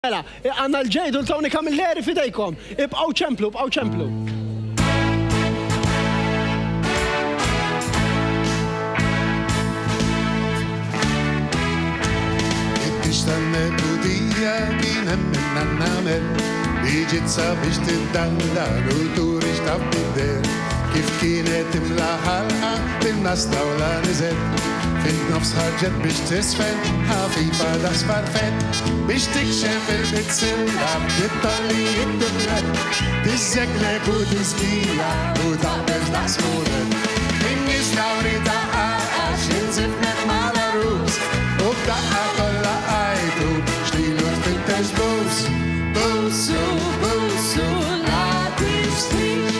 Mela, għanna l-ġejdu l-tawni kamilleri fidejkom. Ibqaw ċemplu, ibqaw ċemplu. Ittix tal-melodija kien minna namel Iġitza biex tiddandar u turix taf bidder Kif kienet imla ħalqa bil-nasta u la nizet Fil-nofs ħarġet biex tisfen ħafifa da sfarfet Biex tikxef il-bitzilla b'tittalli id-dublet Tiżeklek u tiżgila u taqbel da smulet Min-nis dawri daqqa xinzifnet mala rus U b'daqqa kolla għajtu xtilu tfittex bus Busu, busu, la tistix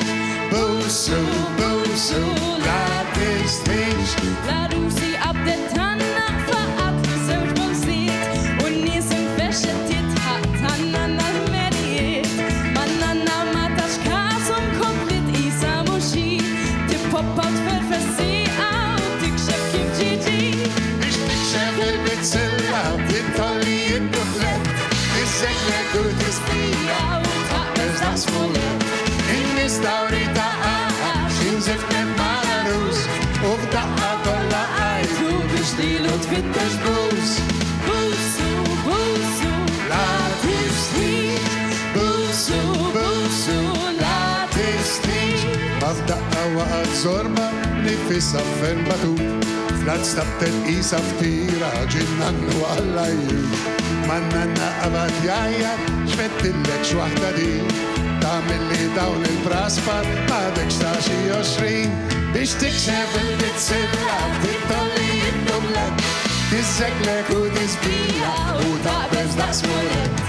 Busu, busu, la tistix La rusi abdet tanna faqat zewġ bonsiet U n-nies infexxet titħaq tanna l-merijiet Mannanna ma tax kasum komplit isa muxi Tippoppa tferfessiqa u tikxef kif ġiġi Biex tikxef il-bitzilla tittalli id-dublet Tiżeklek u tiżgila u taqbel da smulet In-nies dawri daqqa xinżifnet mala rus U b'daqqa kolla għajtu biex tilu tfittex bus Busu, busu, La tistix busu, busu, la tistix Ma f'daqqa waqat zorba nifissa f'en batut Flat stabtet isa ftira ġinnannu għallajju Mannanna qabad jajja xmettillek xwaħda di Tamilli dawn il-praspar għadek xtaxi 20 Biex tikxef il-bitzilla tittalli id-dublet Tiżeklek u tiżbila u taqbel da smulet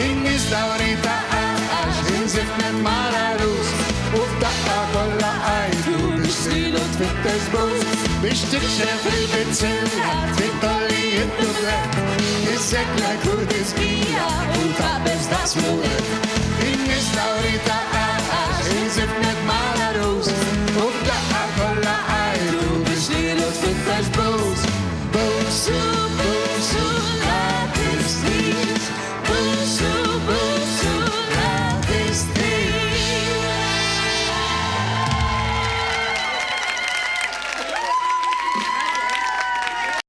In-nies dawri daqqa xinżifnet mara rus U f'daqqa kolla għajdu biex tilu tfittex bus Biex tikxef il-bitzilla tittalli id-dublet Tiżeklek u tiżbila u taqbel da smulet In-nies dawri daqqa